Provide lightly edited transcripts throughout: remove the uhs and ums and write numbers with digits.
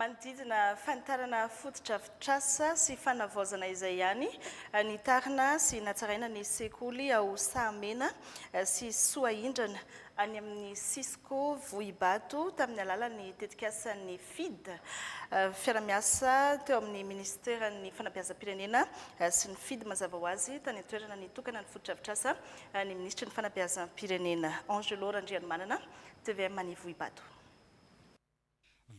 Manodidina fantarana fotodrafitrasa sy fanavaozana izay ihany ny tarina sy natsaraina ny sekoly ao Sahamena sy Soahindrana any amin'ny Cisco Vohibato tamin'ny alalan'ny tetikasan'ny FID fiara-miasa teo amin'ny ministéran'ny fanabeazam-pirenena sy ny FID mazava ho azy tany an-toerana nitokana ny fotodrafitrasa ny ministra ny fanabeazam-pirenena Angelo Randrianomanana TVM any Vohibato.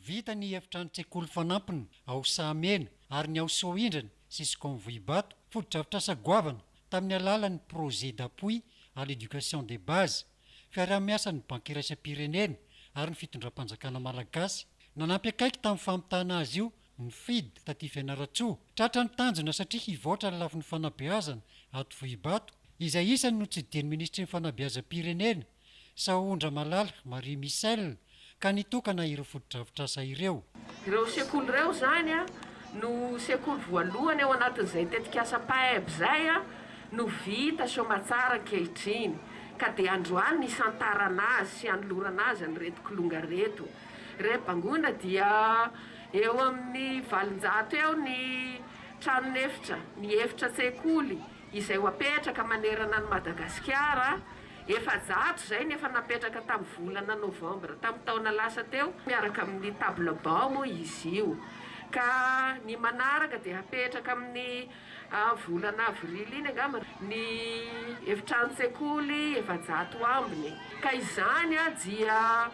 Vita ny efitrano tsekoly fanampiny ao Sahamena ary ny ao Soahindrana Cisco Vohibato fotodrafitrasa goavana tamin'ny alalan'ny projet d'appui à l'éducation des bases fiara-miasa ny banky iraisam-pirenena ary ny fitondram-panjakana malagasy nanampy akaiky tamin'ny famitana azy io ny FID taty Fianaratsoa tratra ny tanjona satria hivoatra ny lafin'ny fanabeazana ato Vohibato izay isany no tsidian'ny ministra ny fanabeazam-pirenena Saondra Malala Marie Michel ka nitokana ireo fotodrafitrasa ireo. Ireo sekoly ireo zany no sekoly voalohany ao anatin'izay tetikasa Paeb zay no vita soamatsara ankehitriny ka dia androany ny santarana azy sy anolorana azy ny reto kolonga reto. Rem-bangona dia eo amin'ny 700 eo ny tranon'efitra, ny efitra sekoly izay ho apetraka manerana ny Madagasikara. 700 zay nefa napetraka tamin'ny volana Novambra tamin'ny taona lasa teo miaraka amin'ny table banc moa izy io ka ny manaraka dia apetraka amin'ny volana avrily iny angamba ny efitrano sekoly 700 ambiny ka izany dia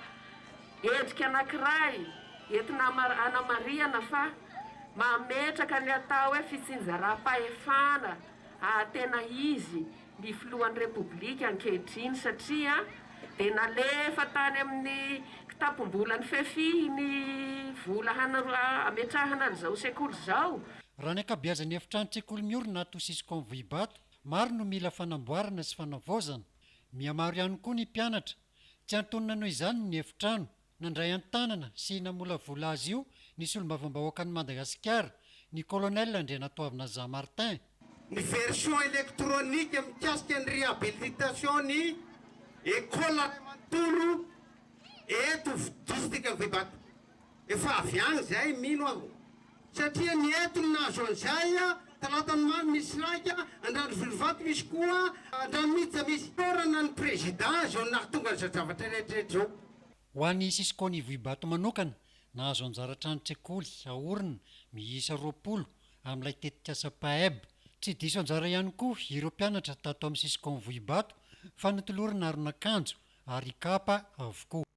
endrika anankiray entina anamariana fa mametraka ny atao hoe fitsinjaram-pahefana tena izy ny filohan'ny repoblika ankehitriny satria dia nalefa tany amin'ny kitapom-bola ny fefiny vola ametrahana an'izao sekoly izao. Raha ny ankabeazan'ny efitrano tsekoly miorina ato Cisco Vohibato maro no mila fanamboarana sy fanavaozana mihamaro ihany koa ny mpianatra tsy antonona noho izany ny efitrano nandray an-tanana sy namola vola azy io ny solombavambahoaka ny Madagasikara ny colonel Andrianatoavina Martin. Ny version électronique mikasika ny réhabilitation ny école manontolo eto district Vohibato efa avy any zay mino aho satria ny eto no nahazo an'izay talatany mamy misy laika Andrano Vohibato misy koa Andranomiditra misy torana ny président zao nahatonga ny zavatra rehetrarehetra zao. Ho an'ny Cisco Vohibato manokana nahazo anjara-trano tsekoly aorina miisa 20 amin'ilay tetikasa Paeb. Tsy diso anjara ihany koa ireo mpianatra tato amin'ny Cisco Vohibato fa notolorina aron'akanjo ary kapa avokoa.